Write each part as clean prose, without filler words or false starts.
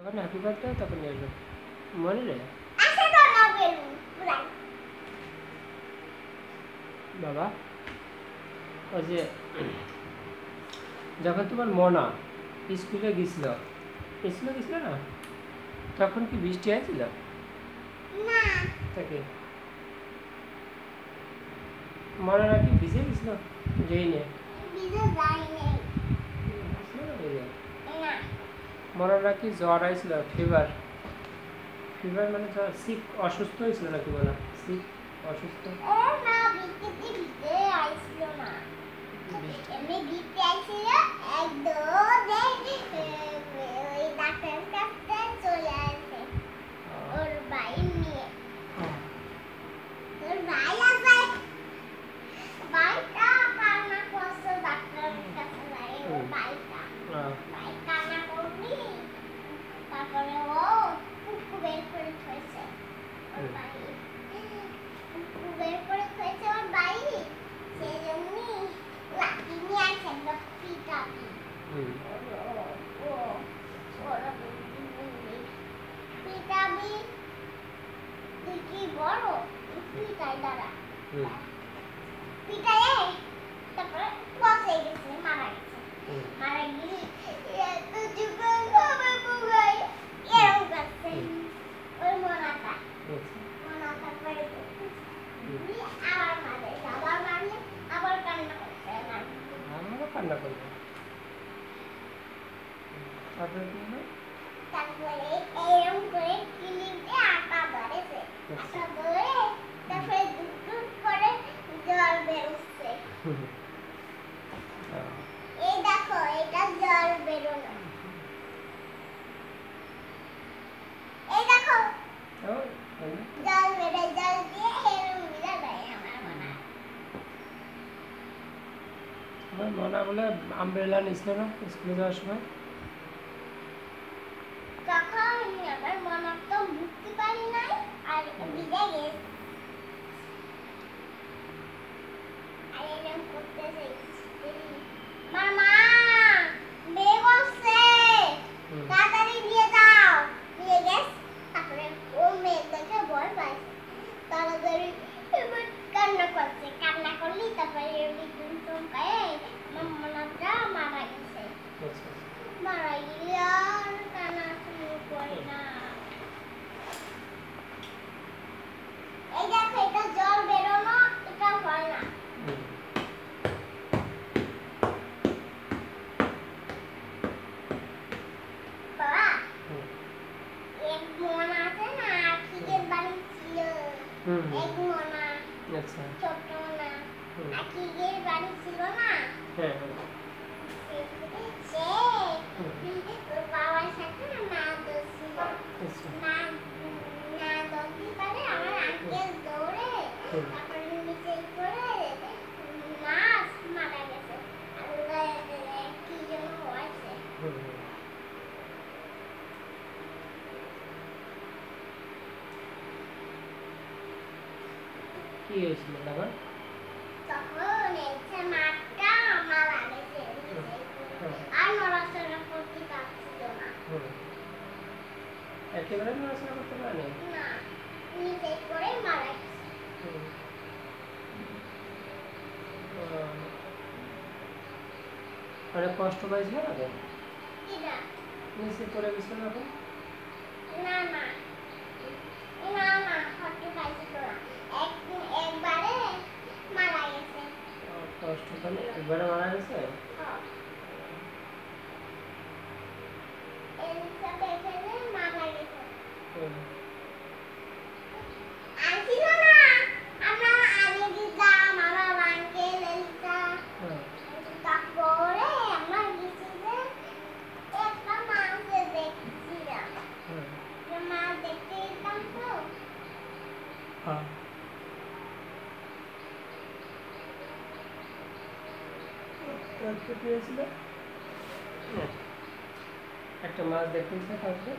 যখন happy birthday তখন নিয়ে আসবো মনে রে বাবা ওই যে যখন তোমার মনা স্কুলে গেছিল না তখন কি বৃষ্টি হয়েছিল না তাকে মনে নাকি ভিজে গেছিল যাইনি মনে নাকি জ্বর আইছিল ফিভার মানে সিক অসুস্থ হয়েছিল নাকি বলা সিক অসুস্থ কান্না করবে তারপরে এরকম করে ক্লিপ দিয়ে আটা ধরেছে আটা ধরে তারপরে দুধ করে জল বেরোচ্ছে এই দেখো এটা জল বেরোনো এই দেখো জল বেরো জল দিয়ে এরকম মিলে দেয় আমার মনা বলে আমব্রেলা নিছিল না স্কুলে যাওয়ার সময় তখন আমার মনে তো বুঝতে পারি নাই আর ভিজে গেছে আর এরকম করতেছে মামা বেগ আসছে তাড়াতাড়ি দিয়ে দাও দিয়ে গেছে তারপরে ও মেয়ে দেখে ভয় পাইছে তাড়াতাড়ি এবার কান্না করলি তারপরে বিদ্যুৎ চমকায় মামাটা মারা গেছে মারা গেলে আর কান্না শুরু করে না এই দেখো এটা জল বেরোনো এটা হয় না বাবা এক মন আছে না খিদের বাড়ি ছিল এক মনা আচ্ছা ছোট মনা খিদের বাড়ি ছিল না সে বাবার সাথে না দোষী না দোষী পারে আমার আঙ্কেল দৌড়ে তারপরে নিচে করে মাছ মারা গেছে কি যেন হয়েছে কি হয়েছিল তখন তখন এসে মাঠটা মারা গেছে আর নড়াচড়া করতে পারছিল না একেবারে নড়াচড়া করতে পারেনি না নিচে করে মারা গেছে অনেক কষ্ট পাইছিল না কিরা নিচে পড়ে গেছিল এখন না না না না কষ্ট পাইছিল না একবারে মারা গেছে কষ্ট পাইলে একবারে মারা গেছে এলিসা দেখে মারা গেছে একটা মাছ দেখতে ইচ্ছা থাকবে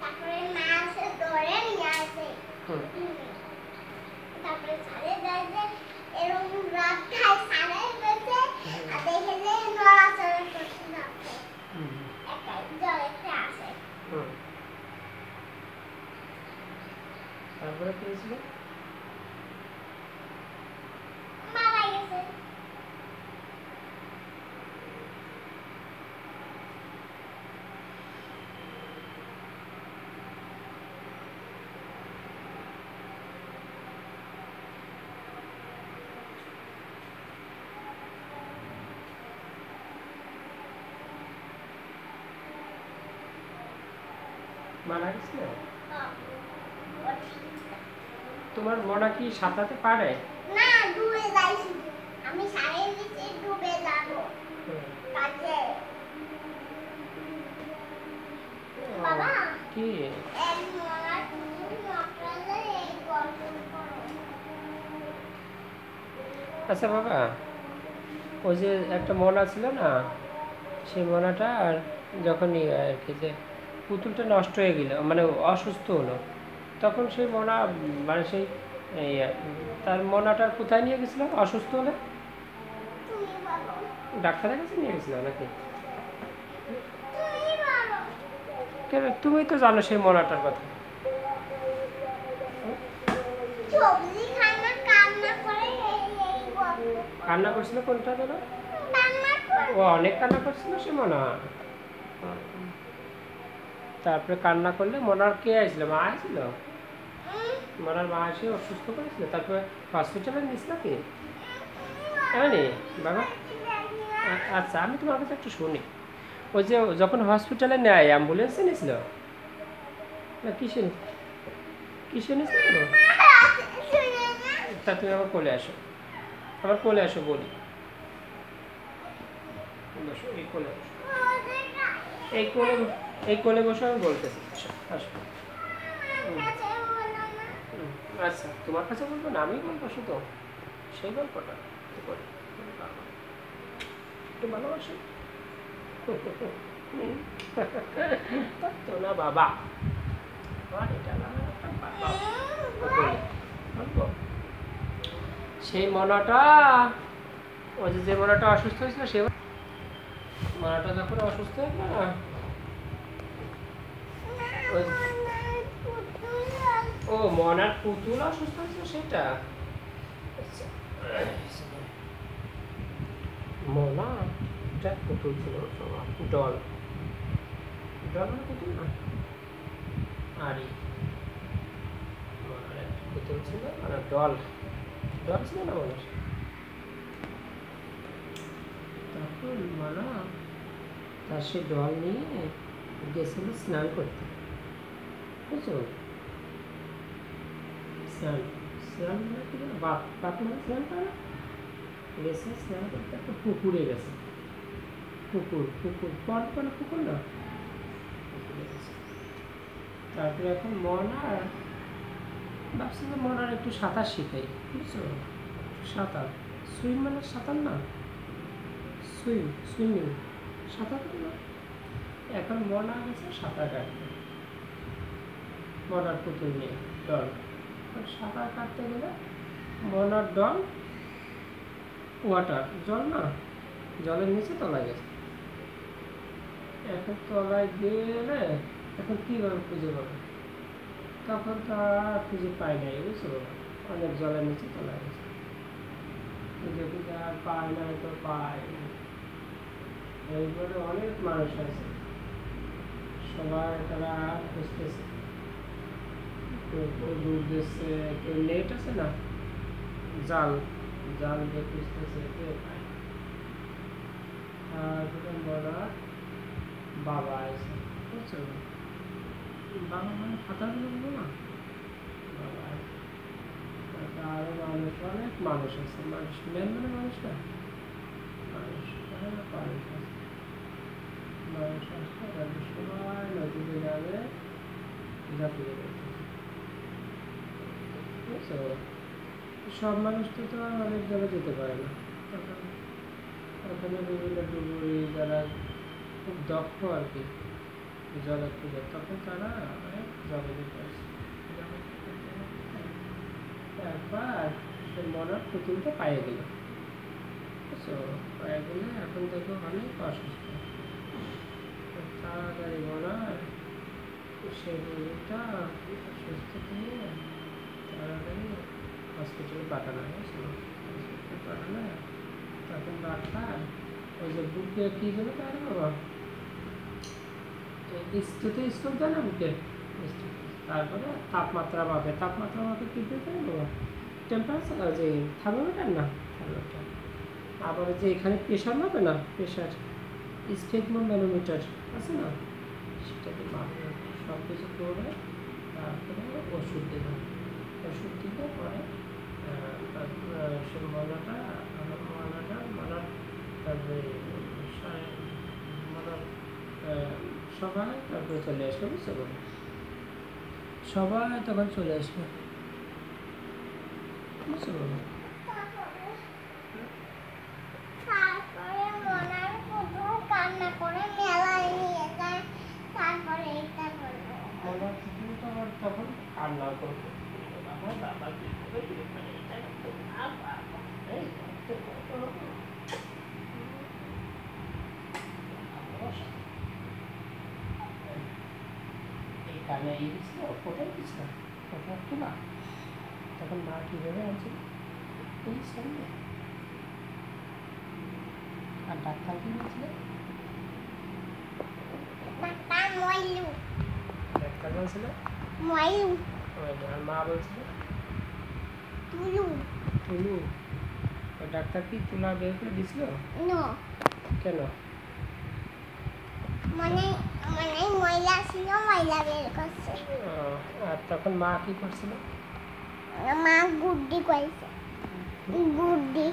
তারপরে মাছ ধরে নিয়ে আসে তারপরে সাড়ে যায় যে এরকম রাত খায় সাড়ে গেছে মারা গেছে? ও ঠিক না। তোমার মনা কি সাঁতারতে পারে? না, ডুবে যাই শুধু। আমি সারের নিচে ডুবে যাবো কাজে। বাবা কি এক মলার মটরে এই গল্প করো। আচ্ছা বাবা, ওই যে একটা মনা ছিল না, সেই মনাটা আর যখন আর কি যে পুতুলটা নষ্ট হয়ে গেল, মানে অসুস্থ হলো, তখন সেই মনা মানে সেই এই, তার মনাটা কোথায় নিয়ে গেছিল অসুস্থ হলে? তুমি বলো, ডাক্তারের কাছে নিয়ে গেছিল নাকি? তুমি বলো। কেন, তুমি তো জানো সেই মনাটার কথা। সবজি খানা কান্না করে এই গল্প। কান্না করছিল কোনটা যেন? কান্না করে। ও অনেক কান্না করছিল সে মনা। তারপরে কান্না করলে মনার কে আসছিল? মা আসছিল? মনার মা এসে অসুস্থ করেছিল, তারপরে হসপিটালে নিস নাকি? এমনি বাবা, আচ্ছা আমি তোমার কাছে একটু শুনি। ওই যে যখন হসপিটালে নেয় অ্যাম্বুলেন্সে নিয়েছিল না কিসে নিয়েছিল? তা তুমি আমার কোলে আসো, আমার কোলে আসো বলি। বসো, এই কোলে বসো, এই কোলে, এই কোলে বসে আমি বলতেছি। আসো। আচ্ছা তোমার কাছে বলবো না, আমি বলবো শুধু সেই গল্পটা একটু বলি। একটু ভালোবাসো তো না বাবা, সেই মনাটা, ওই যে মনাটা অসুস্থ হয়েছিল, সে মনাটা যখন অসুস্থ হয়েছিল না, ও মনার পুতুল অসুস্থ হয়েছিল সেটা। মনা এটা পুতুল ছিল, ডল, ডল মানে পুতুল না, আরি মনার একটা পুতুল ছিল, মানে ডল, ডল ছিল না মনার। তখন মনা তার সে ডল নিয়ে গেছিল স্নান করতে, বুঝছো? স্নান, স্নান মানে কি জানো? বাপ মানে স্নান করে না, গেছে স্নান করতে একটা পুকুরে গেছে, পুকুর পট মানে পুকুর না, পুকুরে গেছে। তারপরে এখন মনার ভাবছি যে মনার একটু সাঁতার শিখাই, বুঝছো? সাঁতার, সুইম মানে সাঁতার না, সুইমিং, সাঁতার না। এখন মনা গেছে সাঁতার কাটতে, মনার পুতুল নিয়ে ডল। সাঁতার কাটতে গেলে মনার ডল ওয়াটার, জল না, জলের নিচে তলায় গেছে। এখন তলায় গেলে এখন কীভাবে খুঁজে পাবে? তখন তো আর খুঁজে পাই নাই, বুঝছো? অনেক জলের নিচে তলায় গেছে, খুঁজে আর পায় নাই তো পায়। এইবারে অনেক মানুষ আছে, সবাই তারা খুঁজতেছে, কেউ দূর দিচ্ছে, কেউ নেট আছে না, জাল, জাল দিয়ে খুঁজতেছে, কেউ পায়। তারপরে মনার বাবা আছে, বুঝছো? বাবা মানে সাঁতার বলবো না, বাবা আরো মানুষ, অনেক মানুষ আছে, মানুষ মেন মানে মানুষ না, মানুষ অনেক মানুষ আছে, মানুষ আসছে, তাদের সবাই নদীতে যাবে, ঝাঁপিয়ে পড়তেছে, বুঝছো? সব মানুষ তো আর অনেক জায়গায় যেতে পারে না, তখন ওখানে বিভিন্ন ডুবুরি যারা খুব দক্ষ আর কি জলে খুঁজে, তখন তারা অনেক জলে যেতে আসে। একবার সে মনার পুতুলটা পাইয়ে গেল, বুঝছো? পাইয়ে গেলে এখন দেখো অনেক অসুস্থ, তাড়াতাড়ি মনার সে পুতুলটা সুস্থ নিয়ে তাড়াতাড়ি হসপিটালে পাঠানো হয়েছিল। হসপিটালে পাঠানো, তখন ডাক্তার ওই যে বুকে কী যেন তার বাবা স্টোভ দেয় না বুকে, তারপরে তাপমাত্রা মাপে কী দিয়ে দেয় বাবা? টেম্পারেচার, যে থার্মোমিটার না, থার্মোমিটার। আবার যে এখানে প্রেশার মাপে না, প্রেশার স্টেগমোম্যানোমিটার আছে না, সেটাকে মাপে, সব কিছু করে তারপরে ওষুধ দিলাম। ওষুধ দিলে পরে সে মলার তারপরে মলার সবাই তারপরে চলে আসবে, বুঝতে পারো, সবাই তখন চলে আসবে, বুঝতে পারো। তারপরে মনার শুধু কান্না করে মেলায় নিয়ে যায়, তারপরে এটা করলো। মলার শুধু তো আবার তখন কান্না করবে, আমার বাবা কি করে এখানে এটা করবো, বাবা এই করতে করবো। এই কানে এই দিচ্ছিল, কোথায় দিচ্ছিল, কোথাও তোলা, তখন মা কীভাবে আছে এই সামনে। আর ডাক্তার কি বলছিল? ডাক্তার মইলু ডাক্তার বলছিল মইলু আর মা বলছিল তুলু তুলু। ডাক্তার কি তুলা বের করে দিছিল? নো কেন? মানে মানে ময়লা ছিল, ময়লা বের করছে। আর তখন মা কি করছিল? মা গুড্ডি করেছে, গুড্ডি।